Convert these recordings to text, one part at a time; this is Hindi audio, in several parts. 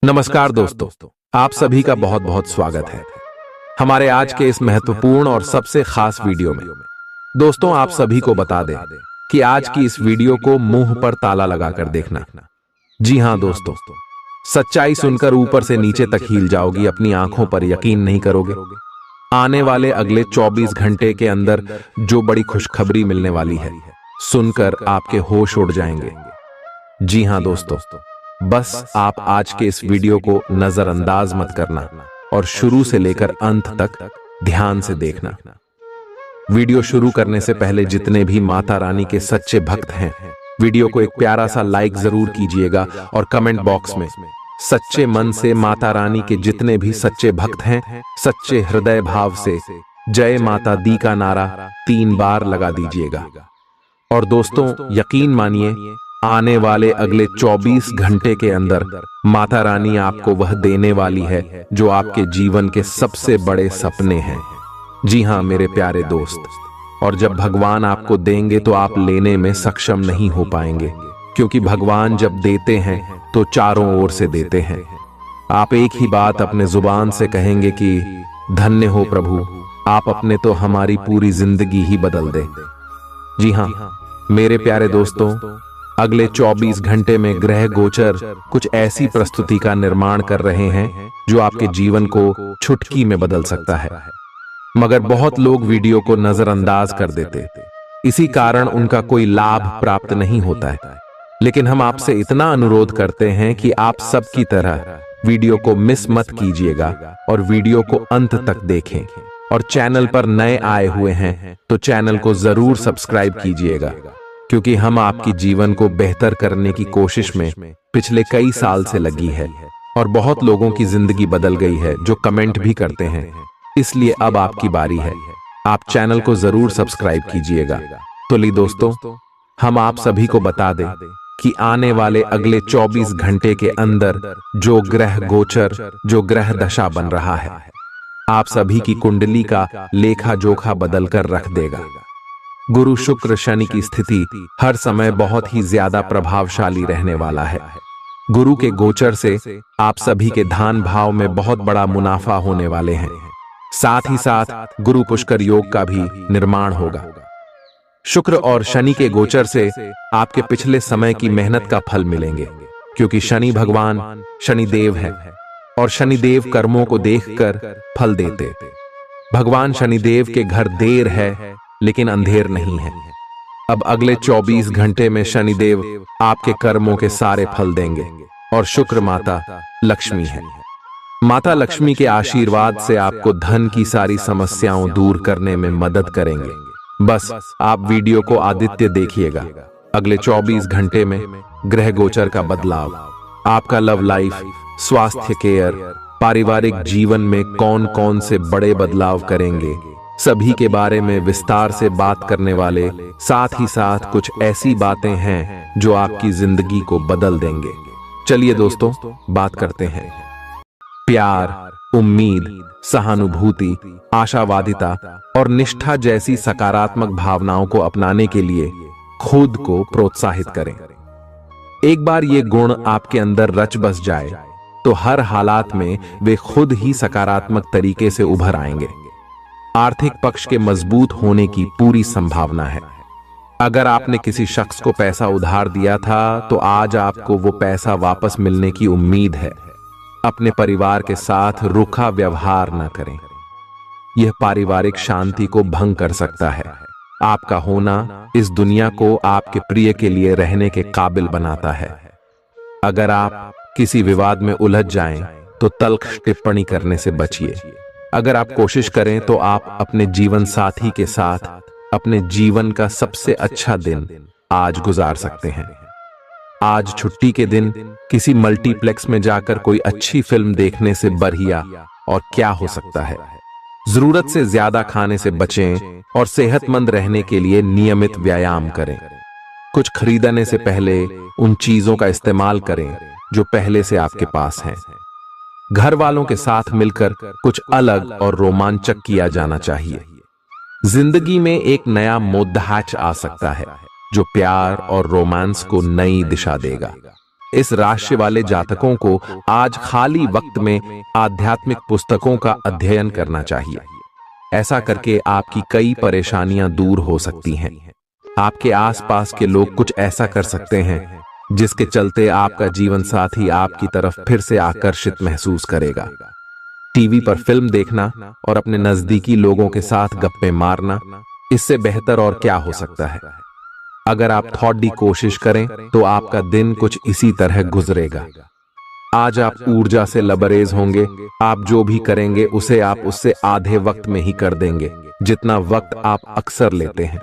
नमस्कार दोस्तों, आप सभी का बहुत बहुत स्वागत है हमारे आज के इस महत्वपूर्ण और सबसे खास वीडियो में। दोस्तों, आप सभी को बता दें कि आज की इस वीडियो को मुंह पर ताला लगाकर देखना। जी हां दोस्तों, सच्चाई सुनकर ऊपर से नीचे तक हिल जाओगी, अपनी आंखों पर यकीन नहीं करोगे। आने वाले अगले 24 घंटे के अंदर जो बड़ी खुशखबरी मिलने वाली है, सुनकर आपके होश उड़ जाएंगे। जी हां दोस्तों, बस आप आज के इस वीडियो को नजरअंदाज मत करना और शुरू से लेकर अंत तक ध्यान से देखना। वीडियो शुरू करने से पहले जितने भी माता रानी के सच्चे भक्त हैं, वीडियो को एक प्यारा सा लाइक जरूर कीजिएगा और कमेंट बॉक्स में सच्चे मन से माता रानी के जितने भी सच्चे भक्त हैं, सच्चे हृदय भाव से जय माता दी का नारा 3 बार लगा दीजिएगा। और दोस्तों, यकीन मानिए, आने वाले अगले 24 घंटे के अंदर माता रानी आपको वह देने वाली है जो आपके जीवन के सबसे बड़े सपने हैं। जी हां मेरे प्यारे दोस्त, और जब भगवान आपको देंगे तो आप लेने में सक्षम नहीं हो पाएंगे, क्योंकि भगवान जब देते हैं तो चारों ओर से देते हैं। आप एक ही बात अपने जुबान से कहेंगे कि धन्य हो प्रभु, आप अपने तो हमारी पूरी जिंदगी ही बदल दे। जी हां मेरे प्यारे दोस्तों, अगले 24 घंटे में ग्रह गोचर कुछ ऐसी प्रस्तुति का निर्माण कर रहे हैं जो आपके जीवन को चुटकी में बदल सकता है। मगर बहुत लोग वीडियो को नजरअंदाज कर देते, इसी कारण उनका कोई लाभ प्राप्त नहीं होता है। लेकिन हम आपसे इतना अनुरोध करते हैं कि आप सबकी तरह वीडियो को मिस मत कीजिएगा और वीडियो को अंत तक देखें। और चैनल पर नए आए हुए हैं तो चैनल को जरूर सब्सक्राइब कीजिएगा, क्योंकि हम आपकी जीवन को बेहतर करने की कोशिश में पिछले कई साल से लगी है और बहुत लोगों की जिंदगी बदल गई है जो कमेंट भी करते हैं। इसलिए अब आपकी बारी है, आप चैनल को जरूर सब्सक्राइब कीजिएगा। तो ली दोस्तों, हम आप सभी को बता दें कि आने वाले अगले 24 घंटे के अंदर जो ग्रह गोचर, जो ग्रह दशा बन रहा है, आप सभी की कुंडली का लेखा जोखा बदल कर रख देगा। गुरु शुक्र शनि की स्थिति हर समय बहुत ही ज्यादा प्रभावशाली रहने वाला है। गुरु के गोचर से आप सभी के धान भाव में बहुत बड़ा मुनाफा होने वाले हैं। साथ ही साथ गुरु पुष्कर योग का भी निर्माण होगा। शुक्र और शनि के गोचर से आपके पिछले समय की मेहनत का फल मिलेंगे, क्योंकि शनि भगवान शनिदेव है और शनिदेव कर्मों को देखकर फल देते। भगवान शनिदेव के घर देर है लेकिन अंधेर नहीं है। अब अगले 24 घंटे में शनिदेव आपके कर्मों के सारे फल देंगे और शुक्र माता लक्ष्मी है। माता लक्ष्मी के आशीर्वाद से आपको धन की सारी समस्याओं दूर करने में मदद करेंगे। बस आप वीडियो को आदित्य देखिएगा। अगले 24 घंटे में ग्रह गोचर का बदलाव आपका लव लाइफ, स्वास्थ्य केयर, पारिवारिक जीवन में कौन कौन से बड़े बदलाव करेंगे, सभी के बारे में विस्तार से बात करने वाले साथ ही साथ कुछ ऐसी बातें हैं जो आपकी जिंदगी को बदल देंगे। चलिए दोस्तों, बात करते हैं। प्यार, उम्मीद, सहानुभूति, आशावादिता और निष्ठा जैसी सकारात्मक भावनाओं को अपनाने के लिए खुद को प्रोत्साहित करें। एक बार ये गुण आपके अंदर रच बस जाए तो हर हालात में वे खुद ही सकारात्मक तरीके से उभर आएंगे। आर्थिक पक्ष के मजबूत होने की पूरी संभावना है। अगर आपने किसी शख्स को पैसा उधार दिया था तो आज आपको वो पैसा वापस मिलने की उम्मीद है। अपने परिवार के साथ रूखा व्यवहार न करें, यह पारिवारिक शांति को भंग कर सकता है। आपका होना इस दुनिया को आपके प्रिय के लिए रहने के काबिल बनाता है। अगर आप किसी विवाद में उलझ जाएं तो तल्ख टिप्पणी करने से बचिए। अगर आप कोशिश करें तो आप अपने जीवन साथी के साथ अपने जीवन का सबसे अच्छा दिन आज गुजार सकते हैं। आज छुट्टी के दिन किसी मल्टीप्लेक्स में जाकर कोई अच्छी फिल्म देखने से बढ़िया और क्या हो सकता है। जरूरत से ज्यादा खाने से बचें और सेहतमंद रहने के लिए नियमित व्यायाम करें। कुछ खरीदने से पहले उन चीजों का इस्तेमाल करें जो पहले से आपके पास हैं। घर वालों के साथ मिलकर कुछ अलग और रोमांचक किया जाना चाहिए। जिंदगी में एक नया मोद्दाच आ सकता है जो प्यार और रोमांस को नई दिशा देगा। इस राशि वाले जातकों को आज खाली वक्त में आध्यात्मिक पुस्तकों का अध्ययन करना चाहिए। ऐसा करके आपकी कई परेशानियां दूर हो सकती हैं। आपके आसपास के लोग कुछ ऐसा कर सकते हैं जिसके चलते आपका जीवन साथी आपकी तरफ फिर से आकर्षित महसूस करेगा। टीवी पर फिल्म देखना और अपने नजदीकी लोगों के साथ गप्पे मारना, इससे बेहतर और क्या हो सकता है। अगर आप थोड़ी कोशिश करें तो आपका दिन कुछ इसी तरह गुजरेगा। आज आप ऊर्जा से लबरेज होंगे। आप जो भी करेंगे उसे आप उससे आधे वक्त में ही कर देंगे जितना वक्त आप अक्सर लेते हैं।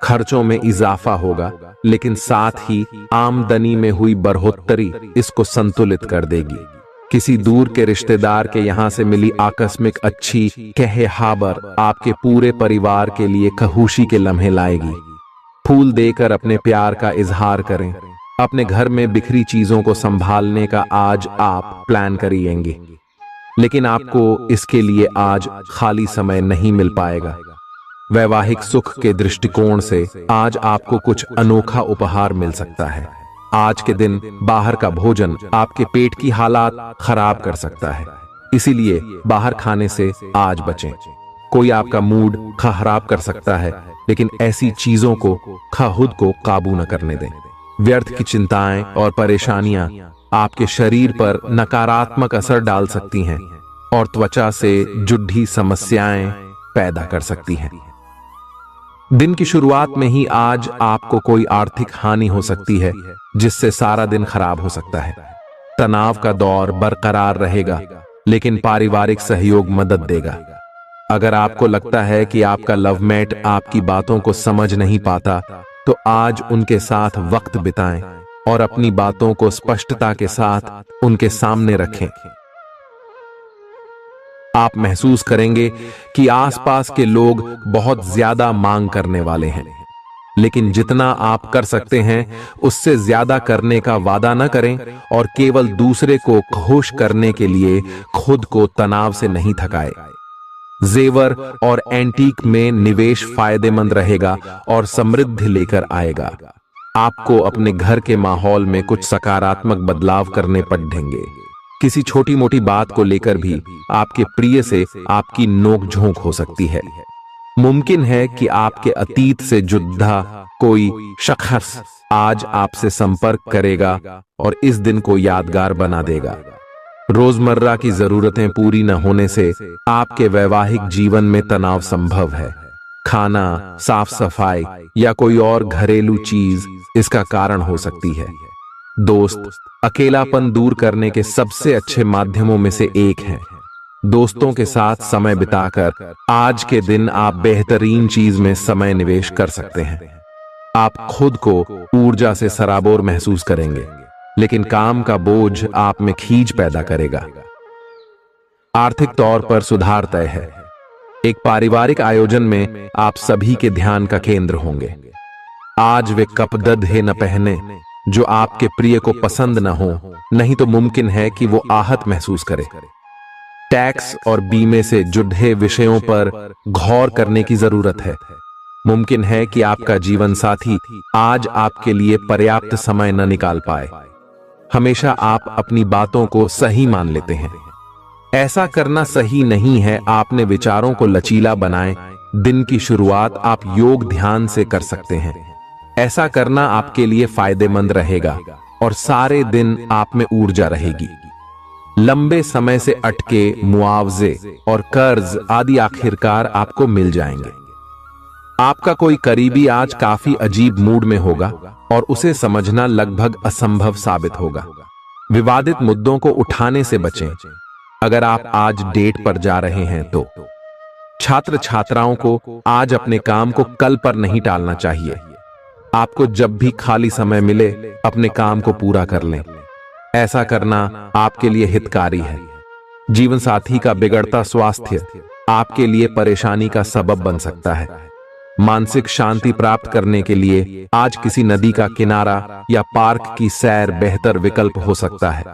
खर्चों में इजाफा होगा, लेकिन साथ ही आमदनी में हुई बढ़ोतरी इसको संतुलित कर देगी। किसी दूर के रिश्तेदार के यहां से मिली आकस्मिक अच्छी खबर आपके पूरे परिवार के लिए खुशी के लम्हे लाएगी। फूल देकर अपने प्यार का इजहार करें। अपने घर में बिखरी चीजों को संभालने का आज आप प्लान करिएंगे, लेकिन आपको इसके लिए आज खाली समय नहीं मिल पाएगा। वैवाहिक सुख के दृष्टिकोण से आज आपको कुछ अनोखा उपहार मिल सकता है। आज के दिन बाहर का भोजन आपके पेट की हालात खराब कर सकता है, इसीलिए बाहर खाने से आज बचें। कोई आपका मूड खराब कर सकता है, लेकिन ऐसी चीजों को खुद को काबू न करने दें। व्यर्थ की चिंताएं और परेशानियां आपके शरीर पर नकारात्मक असर डाल सकती हैं और त्वचा से जुड़ी समस्याएं पैदा कर सकती हैं। दिन की शुरुआत में ही आज आपको कोई आर्थिक हानि हो सकती है, जिससे सारा दिन खराब हो सकता है। तनाव का दौर बरकरार रहेगा, लेकिन पारिवारिक सहयोग मदद देगा। अगर आपको लगता है कि आपका लवमेट आपकी बातों को समझ नहीं पाता, तो आज उनके साथ वक्त बिताएं और अपनी बातों को स्पष्टता के साथ उनके सामने रखें। आप महसूस करेंगे कि आसपास के लोग बहुत ज्यादा मांग करने वाले हैं, लेकिन जितना आप कर सकते हैं उससे ज्यादा करने का वादा न करें और केवल दूसरे को खुश करने के लिए खुद को तनाव से नहीं थकाए। जेवर और एंटीक में निवेश फायदेमंद रहेगा और समृद्धि लेकर आएगा। आपको अपने घर के माहौल में कुछ सकारात्मक बदलाव करने पड़ेंगे। किसी छोटी मोटी बात को लेकर भी आपके प्रिय से आपकी नोकझोंक हो सकती है। मुमकिन है कि आपके अतीत से जुड़ा कोई शख्स आज आपसे संपर्क करेगा और इस दिन को यादगार बना देगा। रोजमर्रा की जरूरतें पूरी न होने से आपके वैवाहिक जीवन में तनाव संभव है। खाना, साफ सफाई या कोई और घरेलू चीज इसका कारण हो सकती है। दोस्त अकेलापन दूर करने के सबसे अच्छे माध्यमों में से एक है। दोस्तों के साथ समय बिताकर आज के दिन आप बेहतरीन चीज में समय निवेश कर सकते हैं। आप खुद को ऊर्जा से सराबोर महसूस करेंगे, लेकिन काम का बोझ आप में खींच पैदा करेगा। आर्थिक तौर पर सुधार तय है। एक पारिवारिक आयोजन में आप सभी के ध्यान का केंद्र होंगे। आज वे कपड़े न पहने जो आपके प्रिय को पसंद न हो, नहीं तो मुमकिन है कि वो आहत महसूस करे। टैक्स और बीमे से जुड़े विषयों पर गौर करने की जरूरत है। मुमकिन है कि आपका जीवन साथी आज आपके लिए पर्याप्त समय न निकाल पाए। हमेशा आप अपनी बातों को सही मान लेते हैं। ऐसा करना सही नहीं है। आपने विचारों को लचीला बनाएं। दिन की शुरुआत आप योग ध्यान से कर सकते हैं। ऐसा करना आपके लिए फायदेमंद रहेगा और सारे दिन आप में ऊर्जा रहेगी। लंबे समय से अटके मुआवजे और कर्ज आदि आखिरकार आपको मिल जाएंगे। आपका कोई करीबी आज काफी अजीब मूड में होगा और उसे समझना लगभग असंभव साबित होगा। विवादित मुद्दों को उठाने से बचें। अगर आप आज डेट पर जा रहे हैं तो छात्र छात्राओं को आज अपने काम को कल पर नहीं टालना चाहिए। आपको जब भी खाली समय मिले अपने काम को पूरा कर लें। ऐसा करना आपके लिए हितकारी है। जीवन साथी का बिगड़ता स्वास्थ्य आपके लिए परेशानी का सबब बन सकता है। मानसिक शांति प्राप्त करने के लिए आज किसी नदी का किनारा या पार्क की सैर बेहतर विकल्प हो सकता है।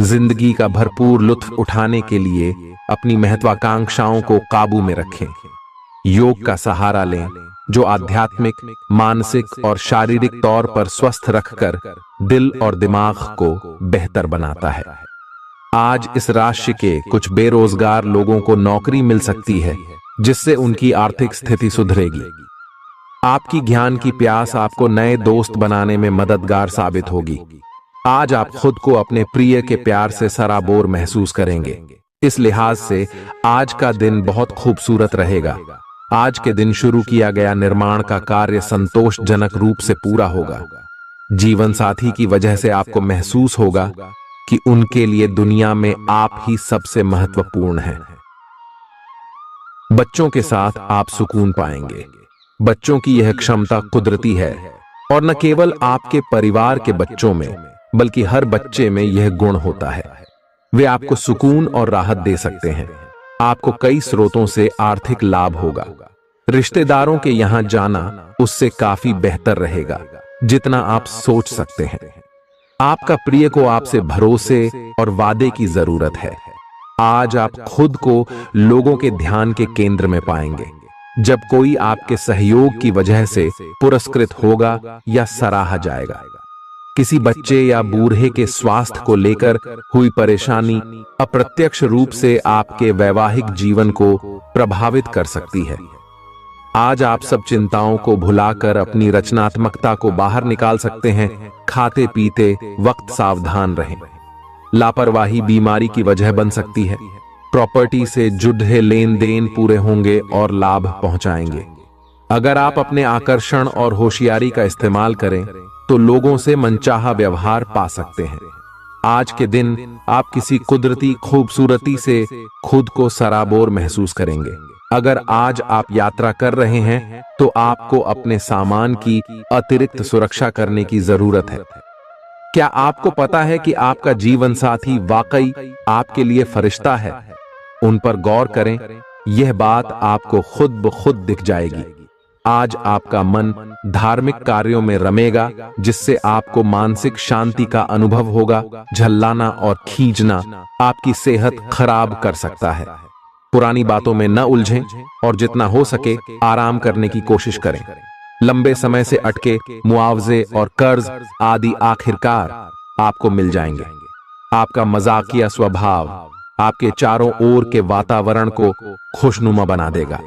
जिंदगी का भरपूर लुत्फ उठाने के लिए अपनी महत्वाकांक्षाओं को काबू में रखें। योग का सहारा लें जो आध्यात्मिक, मानसिक और शारीरिक तौर पर स्वस्थ रखकर दिल और दिमाग को बेहतर बनाता है। आज इस राशि के कुछ बेरोजगार लोगों को नौकरी मिल सकती है, जिससे उनकी आर्थिक स्थिति सुधरेगी। आपकी ज्ञान की प्यास आपको नए दोस्त बनाने में मददगार साबित होगी। आज आप खुद को अपने प्रिय के प्यार से सराबोर महसूस करेंगे। इस लिहाज से आज का दिन बहुत खूबसूरत रहेगा। आज के दिन शुरू किया गया निर्माण का कार्य संतोषजनक रूप से पूरा होगा। जीवन साथी की वजह से आपको महसूस होगा कि उनके लिए दुनिया में आप ही सबसे महत्वपूर्ण हैं। बच्चों के साथ आप सुकून पाएंगे। बच्चों की यह क्षमता कुदरती है और न केवल आपके परिवार के बच्चों में बल्कि हर बच्चे में यह गुण होता है। वे आपको सुकून और राहत दे सकते हैं। आपको कई स्रोतों से आर्थिक लाभ होगा। रिश्तेदारों के यहां जाना उससे काफी बेहतर रहेगा जितना आप सोच सकते हैं। आपका प्रिय को आपसे भरोसे और वादे की जरूरत है। आज आप खुद को लोगों के ध्यान के केंद्र में पाएंगे जब कोई आपके सहयोग की वजह से पुरस्कृत होगा या सराहा जाएगा। किसी बच्चे या बूढ़े के स्वास्थ्य को लेकर हुई परेशानी अप्रत्यक्ष रूप से आपके वैवाहिक जीवन को प्रभावित कर सकती है। आज आप सब चिंताओं को भुलाकर अपनी रचनात्मकता को बाहर निकाल सकते हैं। खाते पीते वक्त सावधान रहें। लापरवाही बीमारी की वजह बन सकती है। प्रॉपर्टी से जुड़े लेन देन पूरे होंगे और लाभ पहुंचाएंगे। अगर आप अपने आकर्षण और होशियारी का इस्तेमाल करें तो लोगों से मनचाहा व्यवहार पा सकते हैं। आज के दिन आप किसी कुदरती खूबसूरती से खुद को सराबोर महसूस करेंगे। अगर आज आप यात्रा कर रहे हैं तो आपको अपने सामान की अतिरिक्त सुरक्षा करने की जरूरत है। क्या आपको पता है कि आपका जीवन साथी वाकई आपके लिए फरिश्ता है? उन पर गौर करें, यह बात आपको खुद ब खुद दिख जाएगी। आज आपका मन धार्मिक कार्यों में रमेगा जिससे आपको मानसिक शांति का अनुभव होगा। झल्लाना और खींचना आपकी सेहत खराब कर सकता है। पुरानी बातों में न उलझें और जितना हो सके आराम करने की कोशिश करें। लंबे समय से अटके मुआवजे और कर्ज आदि आखिरकार आपको मिल जाएंगे। आपका मजाकिया स्वभाव आपके चारों ओर के वातावरण को खुशनुमा बना देगा।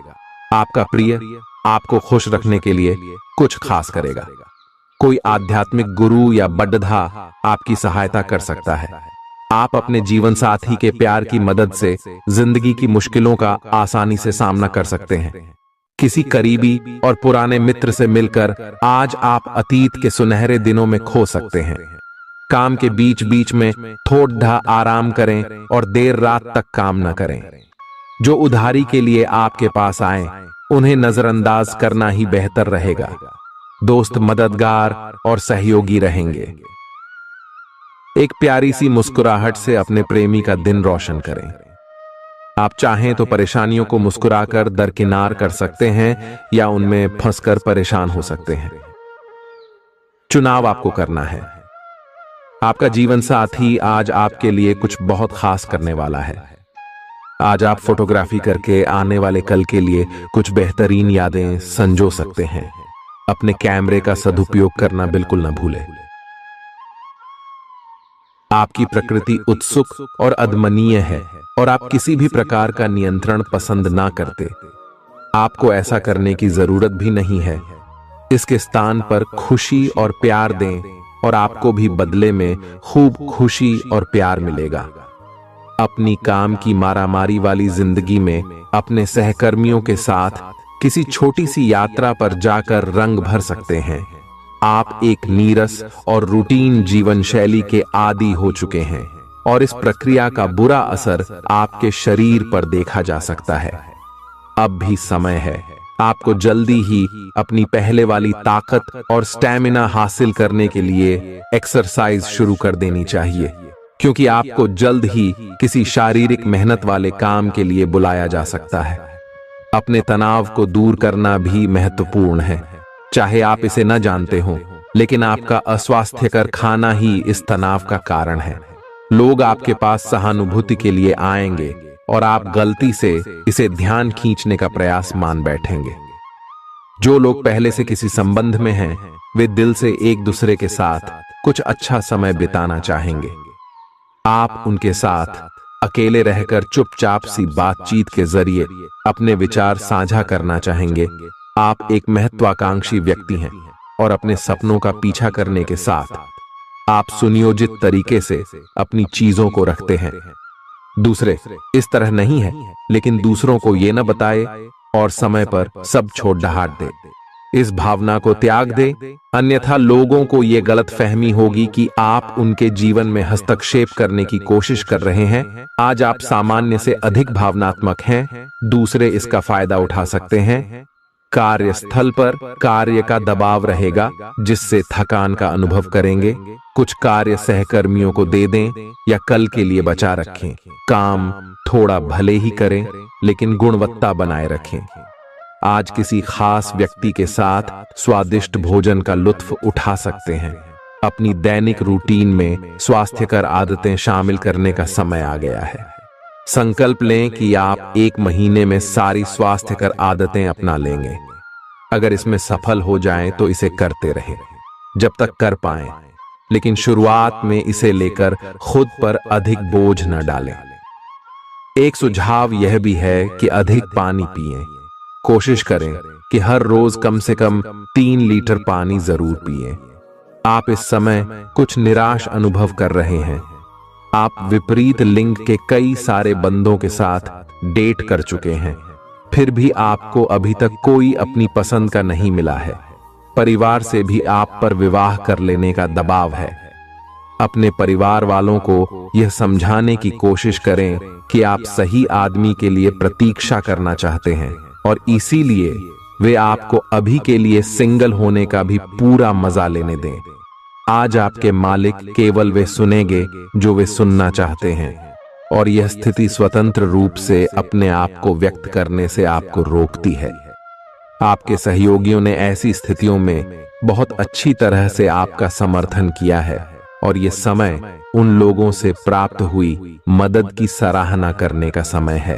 आपका प्रिय आपको खुश रखने के लिए कुछ खास करेगा। कोई आध्यात्मिक गुरु या बड्ढा आपकी सहायता कर सकता है। आप अपने जीवन साथी के प्यार की मदद से जिंदगी की मुश्किलों का आसानी से सामना कर सकते हैं। किसी करीबी और पुराने मित्र से मिलकर आज आप अतीत के सुनहरे दिनों में खो सकते हैं। काम के बीच बीच में थोड़ा आराम करें और देर रात तक काम न करें। जो उधारी के लिए आपके पास आए उन्हें नजरअंदाज करना ही बेहतर रहेगा। दोस्त मददगार और सहयोगी रहेंगे। एक प्यारी सी मुस्कुराहट से अपने प्रेमी का दिन रोशन करें। आप चाहें तो परेशानियों को मुस्कुराकर दरकिनार कर सकते हैं या उनमें फंसकर परेशान हो सकते हैं। चुनाव आपको करना है। आपका जीवन साथी आज आपके लिए कुछ बहुत खास करने वाला है। आज आप फोटोग्राफी करके आने वाले कल के लिए कुछ बेहतरीन यादें संजो सकते हैं। अपने कैमरे का सदुपयोग करना बिल्कुल न भूलें। आपकी प्रकृति उत्सुक और अदमनीय है और आप किसी भी प्रकार का नियंत्रण पसंद ना करते। आपको ऐसा करने की जरूरत भी नहीं है। इसके स्थान पर खुशी और प्यार दें और आपको भी बदले में खूब खुशी और प्यार मिलेगा। अपनी काम की मारामारी वाली जिंदगी में अपने सहकर्मियों के साथ किसी छोटी सी यात्रा पर जाकर रंग भर सकते हैं। आप एक नीरस और रूटीन जीवन शैली के आदी हो चुके हैं और इस प्रक्रिया का बुरा असर आपके शरीर पर देखा जा सकता है। अब भी समय है। आपको जल्दी ही अपनी पहले वाली ताकत और स्टैमिना हासिल करने के लिए एक्सरसाइज शुरू कर देनी चाहिए, क्योंकि आपको जल्द ही किसी शारीरिक मेहनत वाले काम के लिए बुलाया जा सकता है। अपने तनाव को दूर करना भी महत्वपूर्ण है। चाहे आप इसे न जानते हो, लेकिन आपका अस्वास्थ्यकर खाना ही इस तनाव का कारण है। लोग आपके पास सहानुभूति के लिए आएंगे और आप गलती से इसे ध्यान खींचने का प्रयास मान बैठेंगे। जो लोग पहले से किसी संबंध में हैं, वे दिल से एक दूसरे के साथ कुछ अच्छा समय बिताना चाहेंगे। आप उनके साथ अकेले रहकर चुपचाप सी बातचीत के जरिए अपने विचार साझा करना चाहेंगे। आप एक महत्वाकांक्षी व्यक्ति हैं और अपने सपनों का पीछा करने के साथ आप सुनियोजित तरीके से अपनी चीजों को रखते हैं। दूसरे इस तरह नहीं है, लेकिन दूसरों को ये न बताए और समय पर सब छोड़ डहाट दे। इस भावना को त्याग दे, अन्यथा लोगों को यह गलत फहमी होगी कि आप उनके जीवन में हस्तक्षेप करने की कोशिश कर रहे हैं। आज आप सामान्य से अधिक भावनात्मक हैं, दूसरे इसका फायदा उठा सकते हैं। कार्यस्थल पर कार्य का दबाव रहेगा, जिससे थकान का अनुभव करेंगे। कुछ कार्य सहकर्मियों को दे दें या कल के लिए बचा रखें। काम थोड़ा भले ही करें, लेकिन गुणवत्ता बनाए रखें। आज किसी खास व्यक्ति के साथ स्वादिष्ट भोजन का लुत्फ उठा सकते हैं। अपनी दैनिक रूटीन में स्वास्थ्यकर आदतें शामिल करने का समय आ गया है। संकल्प लें कि आप 1 महीने में सारी स्वास्थ्यकर आदतें अपना लेंगे। अगर इसमें सफल हो जाएं तो इसे करते रहें जब तक कर पाएं, लेकिन शुरुआत में इसे लेकर खुद पर अधिक बोझ न डालें। एक सुझाव यह भी है कि अधिक पानी पिएं। कोशिश करें कि हर रोज कम से कम 3 लीटर पानी जरूर पिएं। आप इस समय कुछ निराश अनुभव कर रहे हैं। आप विपरीत लिंग के कई सारे बंदों के साथ डेट कर चुके हैं, फिर भी आपको अभी तक कोई अपनी पसंद का नहीं मिला है। परिवार से भी आप पर विवाह कर लेने का दबाव है। अपने परिवार वालों को यह समझाने की कोशिश करें कि आप सही आदमी के लिए प्रतीक्षा करना चाहते हैं और इसीलिए वे आपको अभी के लिए सिंगल होने का भी पूरा मजा लेने दें। आज आपके मालिक केवल वे सुनेंगे जो वे सुनना चाहते हैं, और यह स्थिति स्वतंत्र रूप से अपने आप को व्यक्त करने से आपको रोकती है। आपके सहयोगियों ने ऐसी स्थितियों में बहुत अच्छी तरह से आपका समर्थन किया है, और यह समय उन लोगों से प्राप्त हुई मदद की सराहना करने का समय है।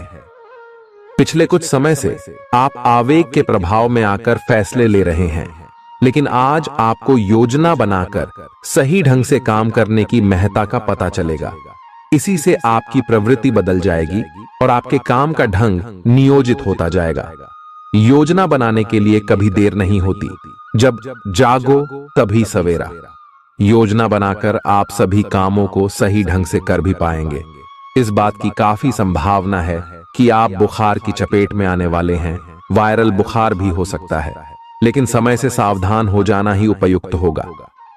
पिछले कुछ समय से आप आवेग के प्रभाव में आकर फैसले ले रहे हैं, लेकिन आज आपको योजना बनाकर सही ढंग से काम करने की महत्ता का पता चलेगा। इसी से आपकी प्रवृत्ति बदल जाएगी और आपके काम का ढंग नियोजित होता जाएगा। योजना बनाने के लिए कभी देर नहीं होती, जब जागो तभी सवेरा। योजना बनाकर आप सभी कामों को सही ढंग से कर भी पाएंगे। इस बात की काफी संभावना है कि आप बुखार की चपेट में आने वाले हैं। वायरल बुखार भी हो सकता है, लेकिन समय से सावधान हो जाना ही उपयुक्त होगा।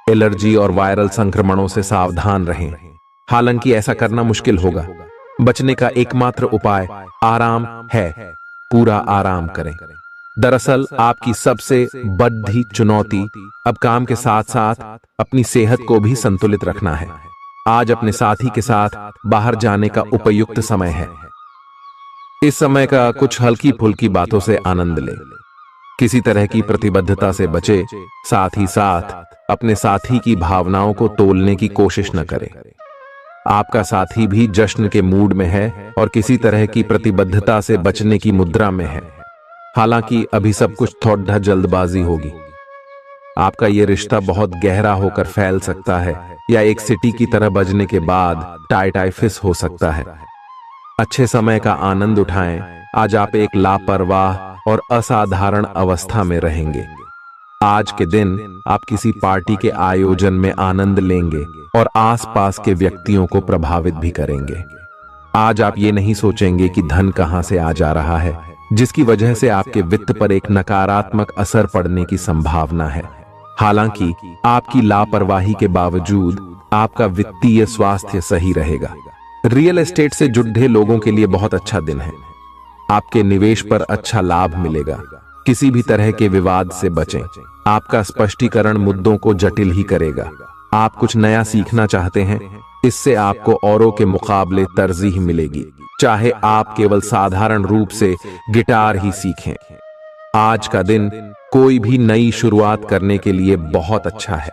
एलर्जी और वायरल संक्रमणों से सावधान रहें। हालांकि ऐसा करना मुश्किल होगा। बचने का एकमात्र उपाय आराम है। पूरा आराम करें। दरअसल आपकी सबसे बड़ी चुनौती अब काम के साथ साथ अपनी सेहत को भी संतुलित रखना है। आज अपने साथी के साथ बाहर जाने का उपयुक्त समय है। इस समय का कुछ हल्की फुल्की बातों से आनंद लें। किसी तरह की प्रतिबद्धता से बचे, साथ ही साथ अपने साथी की भावनाओं को तोलने की कोशिश न करें। आपका साथी भी जश्न के मूड में है और किसी तरह की प्रतिबद्धता से बचने की मुद्रा में है। हालांकि अभी सब कुछ थोड़ा जल्दबाजी होगी। आपका यह रिश्ता बहुत गहरा होकर फैल सकता है या एक सिटी की तरह बजने के बाद टाई फिस हो सकता है। अच्छे समय का आनंद उठाएं। आज आप एक लापरवाह और असाधारण अवस्था में रहेंगे। आज के दिन आप किसी पार्टी के आयोजन में आनंद लेंगे और आसपास के व्यक्तियों को प्रभावित भी करेंगे। आज आप ये नहीं सोचेंगे कि धन कहां से आ जा रहा है, जिसकी वजह से आपके वित्त पर एक नकारात्मक असर पड़ने की संभावना है। हालांकि आपकी लापरवाही के बावजूद आपका वित्तीय स्वास्थ्य सही रहेगा। रियल एस्टेट से जुड़े लोगों के लिए बहुत अच्छा दिन है। आपके निवेश पर अच्छा लाभ मिलेगा। किसी भी तरह के विवाद से बचें। आपका स्पष्टीकरण मुद्दों को जटिल ही करेगा। आप कुछ नया सीखना चाहते हैं, इससे आपको औरों के मुकाबले तरजीह मिलेगी, चाहे आप केवल साधारण रूप से गिटार ही सीखें। आज का दिन कोई भी नई शुरुआत करने के लिए बहुत अच्छा है।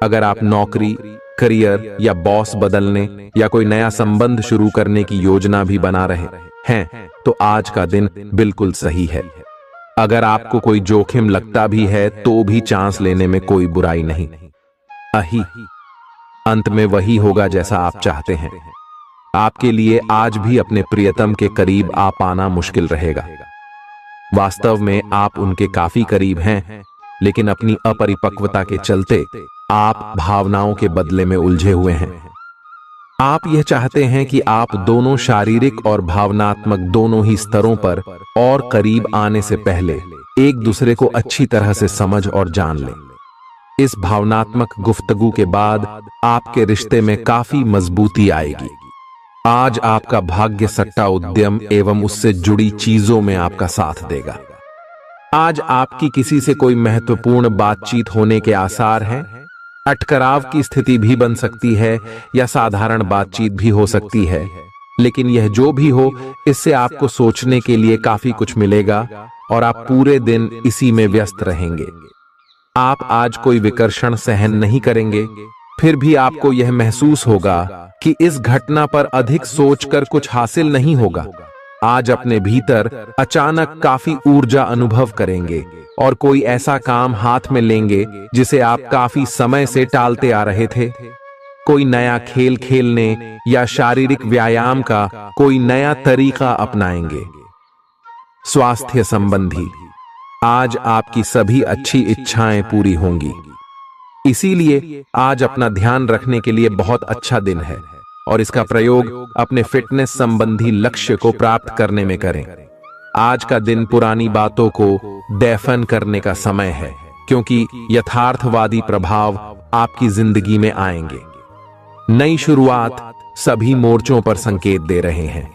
अगर आप नौकरी, करियर या बॉस बदलने या कोई नया संबंध शुरू करने की योजना भी बना रहे हैं, तो आज का दिन बिल्कुल सही है। अगर आपको कोई जोखिम लगता भी है तो भी चांस लेने में कोई बुराई नहीं। अही अंत में वही होगा जैसा आप चाहते हैं। आपके लिए आज भी अपने प्रियतम के करीब आ पाना मुश्किल रहेगा। वास्तव में आप उनके काफी करीब हैं, लेकिन अपनी अपरिपक्वता के चलते आप भावनाओं के बदले में उलझे हुए हैं। आप यह चाहते हैं कि आप दोनों शारीरिक और भावनात्मक दोनों ही स्तरों पर और करीब आने से पहले एक दूसरे को अच्छी तरह से समझ और जान लें। इस भावनात्मक गुफ्तगू के बाद आपके रिश्ते में काफी मजबूती आएगी। आज आपका भाग्य सट्टा उद्यम एवं उससे जुड़ी चीजों में आपका साथ देगा। आज आपकी किसी से कोई महत्वपूर्ण बातचीत होने के आसार हैं। अटकराव की स्थिति भी बन सकती है या साधारण बातचीत भी हो सकती है, लेकिन यह जो भी हो, इससे आपको सोचने के लिए काफी कुछ मिलेगा और आप पूरे दिन इसी में व्यस्त रहेंगे। आप आज कोई विकर्षण सहन नहीं करेंगे, फिर भी आपको यह महसूस होगा कि इस घटना पर अधिक सोचकर कुछ हासिल नहीं होगा। आज अपने भीतर अचानक काफी ऊर्जा अनुभव करेंगे और कोई ऐसा काम हाथ में लेंगे जिसे आप काफी समय से टालते आ रहे थे। कोई नया खेल खेलने या शारीरिक व्यायाम का कोई नया तरीका अपनाएंगे। स्वास्थ्य संबंधी आज आपकी सभी अच्छी इच्छाएं पूरी होंगी। इसीलिए आज अपना ध्यान रखने के लिए बहुत अच्छा दिन है और इसका प्रयोग अपने फिटनेस संबंधी लक्ष्य को प्राप्त करने में करें। आज का दिन पुरानी बातों को दफन करने का समय है, क्योंकि यथार्थवादी प्रभाव आपकी जिंदगी में आएंगे। नई शुरुआत सभी मोर्चों पर संकेत दे रहे हैं।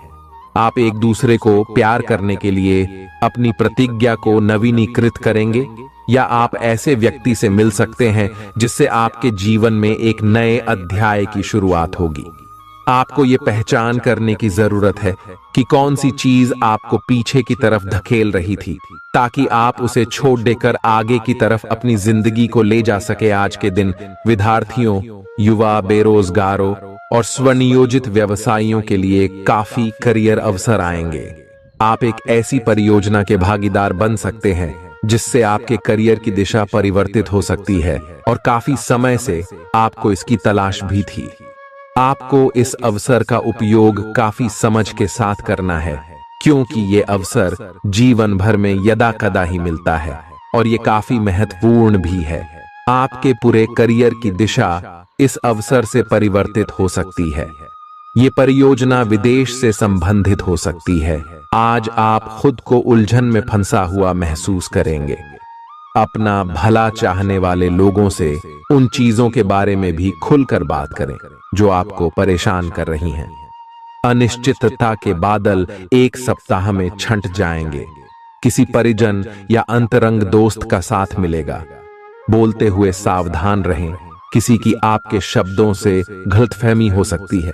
आप एक दूसरे को प्यार करने के लिए अपनी प्रतिज्ञा को नवीनीकृत करेंगे, या आप ऐसे व्यक्ति से मिल सकते हैं जिससे आपके जीवन में एक नए अध्याय की शुरुआत होगी। आपको ये पहचान करने की जरूरत है कि कौन सी चीज आपको पीछे की तरफ धकेल रही थी, ताकि आप उसे छोड़ देकर आगे की तरफ अपनी जिंदगी को ले जा सके। आज के दिन विद्यार्थियों, युवा, बेरोजगारों और स्वनियोजित व्यवसायियों के लिए काफी करियर अवसर आएंगे। आप एक ऐसी परियोजना के भागीदार बन सकते हैं जिससे आपके करियर की दिशा परिवर्तित हो सकती है, और काफी समय से आपको इसकी तलाश भी थी। आपको इस अवसर का उपयोग काफी समझ के साथ करना है, क्योंकि ये अवसर जीवन भर में यदा कदा ही मिलता है और ये काफी महत्वपूर्ण भी है। आपके पूरे करियर की दिशा इस अवसर से परिवर्तित हो सकती है। ये परियोजना विदेश से संबंधित हो सकती है। आज आप खुद को उलझन में फंसा हुआ महसूस करेंगे। अपना भला चाहने वाले लोगों से उन चीजों के बारे में भी खुलकर बात करें जो आपको परेशान कर रही हैं। अनिश्चितता के बादल एक सप्ताह में छंट जाएंगे। किसी परिजन या अंतरंग दोस्त का साथ मिलेगा। बोलते हुए सावधान रहें, किसी की आपके शब्दों से गलतफहमी हो सकती है।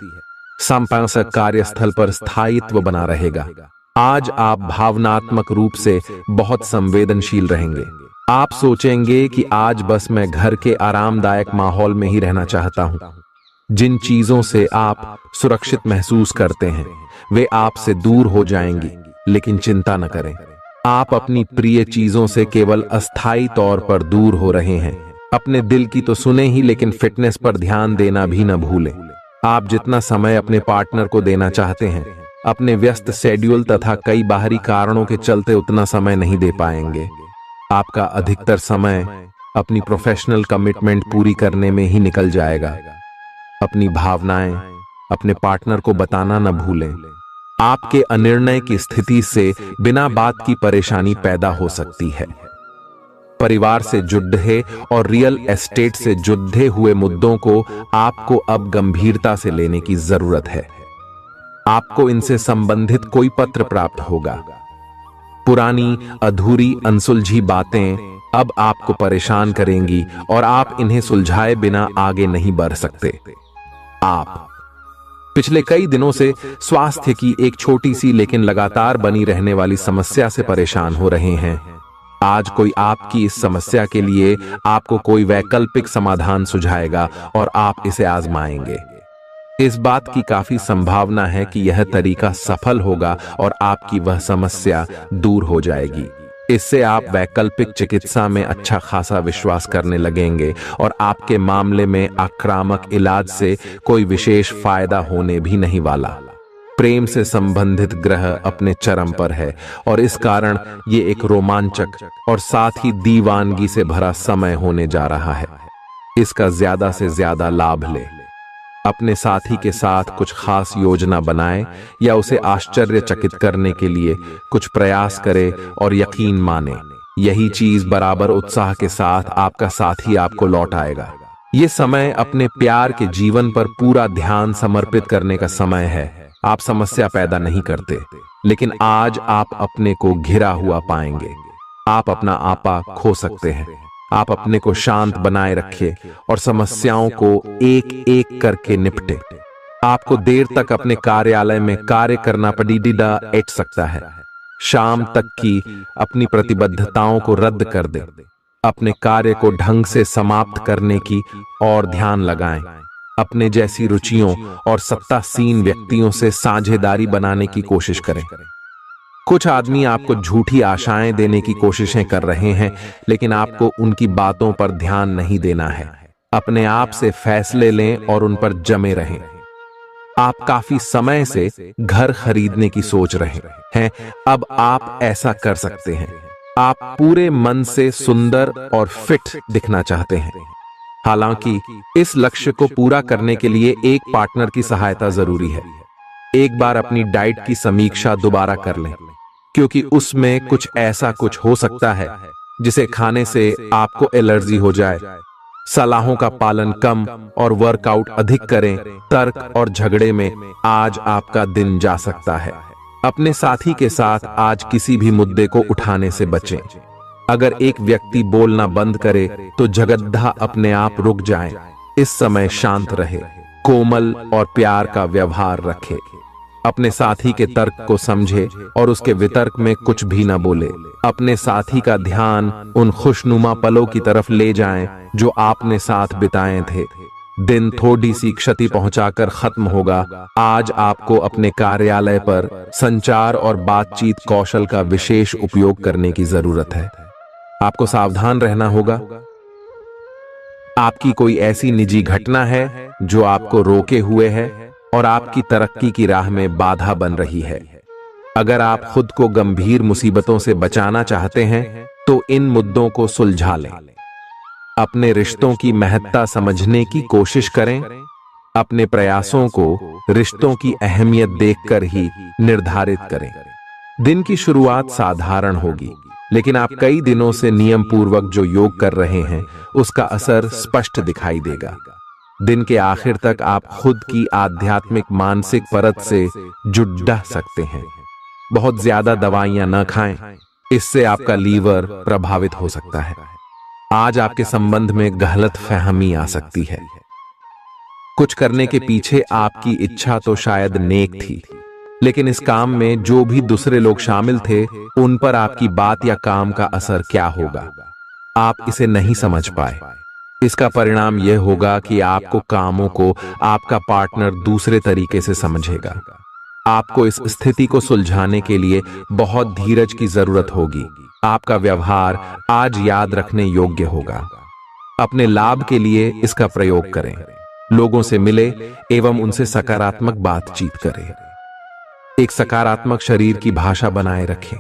संपादक कार्यस्थल पर स्थायित्व बना रहेगा। आज आप भावनात्मक रूप से बहुत संवेदनशील रहेंगे। आप सोचेंगे कि आज बस मैं घर के आरामदायक माहौल में ही रहना चाहता हूं। जिन चीजों से आप सुरक्षित महसूस करते हैं वे आपसे दूर हो जाएंगी, लेकिन चिंता न करें। आप अपनी प्रिय चीजों से केवल अस्थायी तौर पर दूर हो रहे हैं। अपने दिल की तो सुने ही, लेकिन फिटनेस पर ध्यान देना भी न भूलें। आप जितना समय अपने पार्टनर को देना चाहते हैं, अपने व्यस्त शेड्यूल तथा कई बाहरी कारणों के चलते उतना समय नहीं दे पाएंगे। आपका अधिकतर समय अपनी प्रोफेशनल कमिटमेंट पूरी करने में ही निकल जाएगा। अपनी भावनाएं अपने पार्टनर को बताना न भूलें। आपके अनिर्णय की स्थिति से बिना बात की परेशानी पैदा हो सकती है। परिवार से जुड़े और रियल एस्टेट से जुड़े हुए मुद्दों को आपको अब गंभीरता से लेने की जरूरत है। आपको इनसे संबंधित कोई पत्र प्राप्त होगा। पुरानी अधूरी अनसुलझी बातें अब आपको परेशान करेंगी और आप इन्हें सुलझाए बिना आगे नहीं बढ़ सकते। आप पिछले कई दिनों से स्वास्थ्य की एक छोटी सी लेकिन लगातार बनी रहने वाली समस्या से परेशान हो रहे हैं। आज कोई आपकी इस समस्या के लिए आपको कोई वैकल्पिक समाधान सुझाएगा और आप इसे आजमाएंगे। इस बात की काफी संभावना है कि यह तरीका सफल होगा और आपकी वह समस्या दूर हो जाएगी। इससे आप वैकल्पिक चिकित्सा में अच्छा खासा विश्वास करने लगेंगे और आपके मामले में आक्रामक इलाज से कोई विशेष फायदा होने भी नहीं वाला। प्रेम से संबंधित ग्रह अपने चरम पर है और इस कारण ये एक रोमांचक और साथ ही दीवानगी से भरा समय होने जा रहा है। इसका ज्यादा से ज्यादा लाभ ले। अपने साथी के साथ कुछ खास योजना बनाए या उसे आश्चर्यचकित करने के लिए कुछ प्रयास करे और यकीन माने यही चीज बराबर उत्साह के साथ आपका साथी आपको लौट आएगा। ये समय अपने प्यार के जीवन पर पूरा ध्यान समर्पित करने का समय है। आप समस्या पैदा नहीं करते, लेकिन आज आप अपने को घिरा हुआ पाएंगे। आप अपना आपा खो सकते हैं। आप अपने को शांत बनाए रखिए और समस्याओं को एक एक करके निपटे। आपको देर तक अपने कार्यालय में कार्य करना पड़ सकता है। शाम तक की अपनी प्रतिबद्धताओं को रद्द कर दे। अपने कार्य को ढंग से समाप्त करने की और ध्यान लगाएं। अपने जैसी रुचियों और सत्तासीन व्यक्तियों से साझेदारी बनाने की कोशिश करें। कुछ आदमी आपको झूठी आशाएं देने की कोशिशें कर रहे हैं, लेकिन आपको उनकी बातों पर ध्यान नहीं देना है। अपने आप से फैसले लें और उन पर जमे रहें। आप काफी समय से घर खरीदने की सोच रहे हैं, अब आप ऐसा कर सकते हैं। आप पूरे मन से सुंदर और फिट दिखना चाहते हैं। हालांकि इस लक्ष्य को पूरा करने के लिए एक पार्टनर की सहायता जरूरी है। एक बार अपनी डाइट की समीक्षा दोबारा कर लें, क्योंकि उसमें कुछ ऐसा कुछ हो सकता है जिसे खाने से आपको एलर्जी हो जाए। सलाहों का पालन कम और वर्कआउट अधिक करें। तर्क और झगड़े में आज आपका दिन जा सकता है। अपने साथी के साथ आज किसी भी मुद्दे को उठाने से बचें। अगर एक व्यक्ति बोलना बंद करे तो जगद्धा अपने आप रुक जाए। इस समय शांत रहे, कोमल और प्यार का व्यवहार रखे। अपने साथी के तर्क को समझे और उसके वितर्क में कुछ भी न बोले। अपने साथी का ध्यान उन खुशनुमा पलों की तरफ ले जाएं जो आपने साथ बिताए थे। दिन थोड़ी सी क्षति पहुंचाकर खत्म होगा। आज आपको अपने कार्यालय पर संचार और बातचीत कौशल का विशेष उपयोग करने की जरूरत है। आपको सावधान रहना होगा। आपकी कोई ऐसी निजी घटना है जो आपको रोके हुए है और आपकी तरक्की की राह में बाधा बन रही है। अगर आप खुद को गंभीर मुसीबतों से बचाना चाहते हैं तो इन मुद्दों को सुलझा लें। अपने रिश्तों की महत्ता समझने की कोशिश करें। अपने प्रयासों को रिश्तों की अहमियत देखकर ही निर्धारित करें। दिन की शुरुआत साधारण होगी, लेकिन आप कई दिनों से नियम पूर्वक जो योग कर रहे हैं उसका असर स्पष्ट दिखाई देगा। दिन के आखिर तक आप खुद की आध्यात्मिक मानसिक परत से जुड़ सकते हैं। बहुत ज्यादा दवाइयां न खाएं, इससे आपका लीवर प्रभावित हो सकता है। आज आपके संबंध में गलतफहमी आ सकती है। कुछ करने के पीछे आपकी इच्छा तो शायद नेक थी, लेकिन इस काम में जो भी दूसरे लोग शामिल थे उन पर आपकी बात या काम का असर क्या होगा, आप इसे नहीं समझ पाए। इसका परिणाम यह होगा कि आपको कामों को आपका पार्टनर दूसरे तरीके से समझेगा। आपको इस स्थिति को सुलझाने के लिए बहुत धीरज की जरूरत होगी। आपका व्यवहार आज याद रखने योग्य होगा। अपने लाभ के लिए इसका प्रयोग करें। लोगों से मिले एवं उनसे सकारात्मक बातचीत करें। एक सकारात्मक शरीर की भाषा बनाए रखें।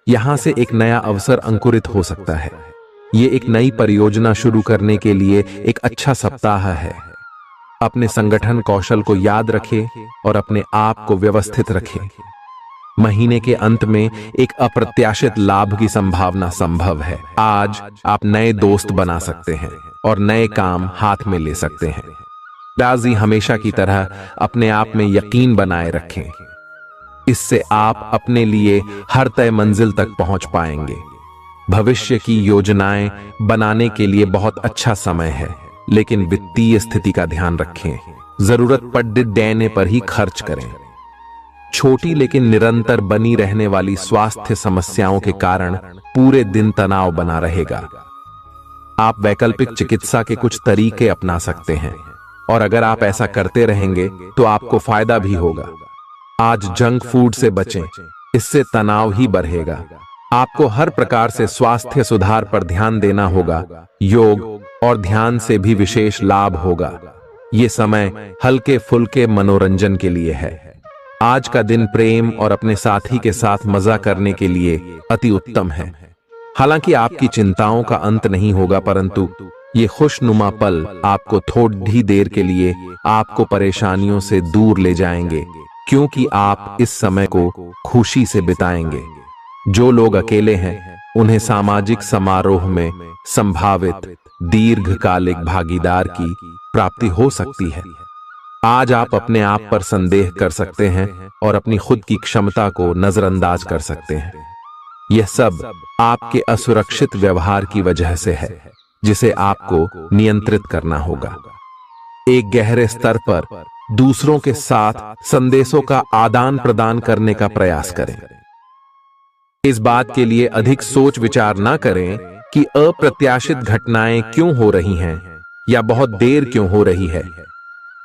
यहां से एक नया अवसर अंकुरित हो सकता है। ये एक नई परियोजना शुरू करने के लिए एक अच्छा सप्ताह है। अपने संगठन कौशल को याद रखें और अपने आप को व्यवस्थित रखें। महीने के अंत में एक अप्रत्याशित लाभ की संभावना संभव है। आज आप नए दोस्त बना सकते हैं और नए काम हाथ में ले सकते हैं। राजी हमेशा की तरह अपने आप में यकीन बनाए रखें। इससे आप अपने लिए हर तय मंजिल तक पहुंच पाएंगे। भविष्य की योजनाएं बनाने के लिए बहुत अच्छा समय है, लेकिन वित्तीय स्थिति का ध्यान रखें। जरूरत पड़ने पर ही खर्च करें। छोटी लेकिन निरंतर बनी रहने वाली स्वास्थ्य समस्याओं के कारण पूरे दिन तनाव बना रहेगा। आप वैकल्पिक चिकित्सा के कुछ तरीके अपना सकते हैं और अगर आप ऐसा करते रहेंगे तो आपको फायदा भी होगा। आज जंक फूड से बचें, इससे तनाव ही बढ़ेगा। आपको हर प्रकार से स्वास्थ्य सुधार पर ध्यान देना होगा। योग और ध्यान से भी विशेष लाभ होगा। ये समय हल्के फुल्के मनोरंजन के लिए है। आज का दिन प्रेम और अपने साथी के साथ मजा करने के लिए अति उत्तम है। हालांकि आपकी चिंताओं का अंत नहीं होगा, परंतु ये खुशनुमा पल आपको थोड़ी देर के लिए आपको परेशानियों से दूर ले जाएंगे, क्योंकि आप इस समय को खुशी से बिताएंगे। जो लोग अकेले हैं उन्हें सामाजिक समारोह में संभावित दीर्घकालिक भागीदार की प्राप्ति हो सकती है। आज आप अपने आप पर संदेह कर सकते हैं और अपनी खुद की क्षमता को नजरअंदाज कर सकते हैं। यह सब आपके असुरक्षित व्यवहार की वजह से है, जिसे आपको नियंत्रित करना होगा। एक गहरे स्तर पर दूसरों के साथ संदेशों का आदान प्रदान करने का प्रयास करें। इस बात के लिए अधिक सोच विचार ना करें कि अप्रत्याशित घटनाएं क्यों हो रही हैं या बहुत देर क्यों हो रही है।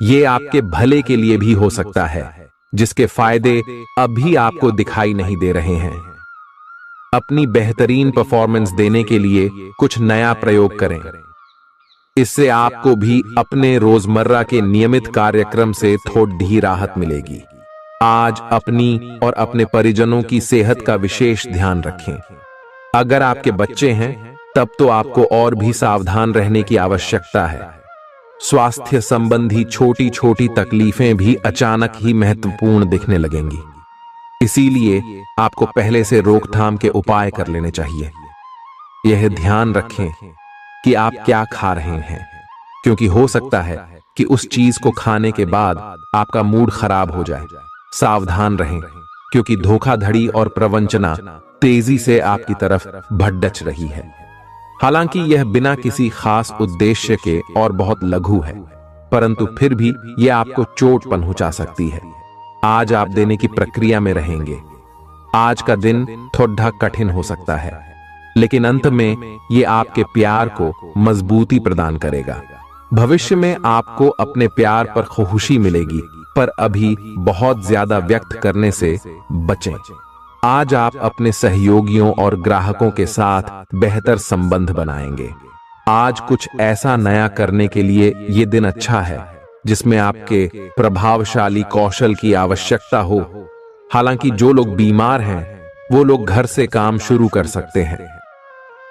ये आपके भले के लिए भी हो सकता है, जिसके फायदे अभी आपको दिखाई नहीं दे रहे हैं। अपनी बेहतरीन परफॉर्मेंस देने के लिए कुछ नया प्रयोग करें। इससे आपको भी अपने रोजमर्रा के नियमित कार्यक्रम से थोड़ी राहत मिलेगी। आज अपनी और अपने परिजनों की सेहत का विशेष ध्यान रखें। अगर आपके बच्चे हैं तब तो आपको और भी सावधान रहने की आवश्यकता है। स्वास्थ्य संबंधी छोटी छोटी तकलीफें भी अचानक ही महत्वपूर्ण दिखने लगेंगी, इसीलिए आपको पहले से रोकथाम के उपाय कर लेने चाहिए। यह ध्यान रखें कि आप क्या खा रहे हैं, क्योंकि हो सकता है कि उस चीज को खाने के बाद आपका मूड खराब हो जाए। सावधान रहें, क्योंकि धोखाधड़ी और प्रवंचना तेजी से आपकी तरफ भड़क रही है। हालांकि यह बिना किसी खास उद्देश्य के और बहुत लघु है, परंतु फिर भी यह आपको चोट पहुंचा सकती है। आज आप देने की प्रक्रिया में रहेंगे। आज का दिन थोड़ा कठिन हो सकता है, लेकिन अंत में यह आपके प्यार को मजबूती प्रदान करेगा। भविष्य में आपको अपने प्यार पर खुशी मिलेगी, पर अभी बहुत ज्यादा व्यक्त करने से बचें। आज आप अपने सहयोगियों और ग्राहकों के साथ बेहतर संबंध बनाएंगे। आज कुछ ऐसा नया करने के लिए ये दिन अच्छा है जिसमें आपके प्रभावशाली कौशल की आवश्यकता हो। हालांकि जो लोग बीमार हैं वो लोग घर से काम शुरू कर सकते हैं।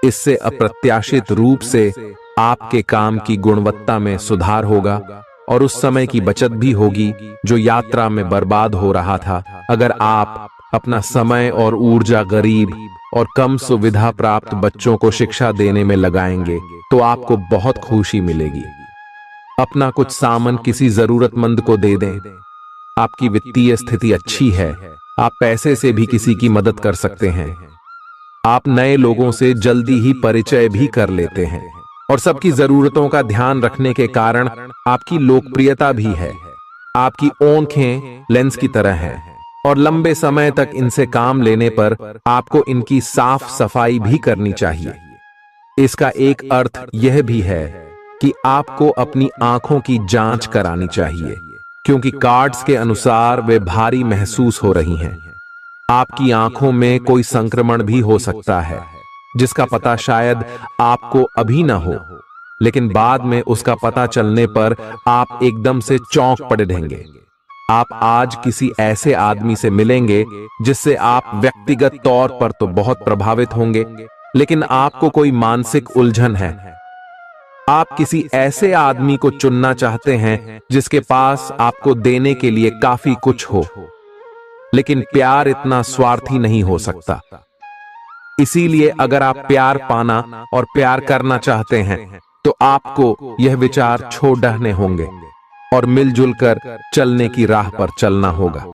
इससे अप्रत्याशित रूप से आपके काम की गुणवत्ता में सुधार होगा और उस समय की बचत भी होगी जो यात्रा में बर्बाद हो रहा था। अगर आप अपना समय और ऊर्जा गरीब और कम सुविधा प्राप्त बच्चों को शिक्षा देने में लगाएंगे तो आपको बहुत खुशी मिलेगी। अपना कुछ सामान किसी जरूरतमंद को दे दें। आपकी वित्तीय स्थिति अच्छी है, आप पैसे से भी किसी की मदद कर सकते हैं। आप नए लोगों से जल्दी ही परिचय भी कर लेते हैं और सबकी जरूरतों का ध्यान रखने के कारण आपकी लोकप्रियता भी है। आपकी आंखें लेंस की तरह हैं और लंबे समय तक इनसे काम लेने पर आपको इनकी साफ सफाई भी करनी चाहिए। इसका एक अर्थ यह भी है कि आपको अपनी आंखों की जांच करानी चाहिए, क्योंकि कार्ड्स के अनुसार वे भारी महसूस हो रही हैं। आपकी आंखों में कोई संक्रमण भी हो सकता है, जिसका पता शायद आपको अभी ना हो, लेकिन बाद में उसका पता चलने पर आप एकदम से चौंक पड़े रहेंगे। आप आज किसी ऐसे आदमी से मिलेंगे जिससे आप व्यक्तिगत तौर पर तो बहुत प्रभावित होंगे, लेकिन आपको कोई मानसिक उलझन है। आप किसी ऐसे आदमी को चुनना चाहते हैं जिसके पास आपको देने के लिए काफी कुछ हो, लेकिन प्यार इतना स्वार्थी नहीं हो सकता। इसीलिए अगर आप प्यार पाना और प्यार करना चाहते हैं तो आपको यह विचार छोड़ने होंगे और मिलजुल कर चलने की राह पर चलना होगा।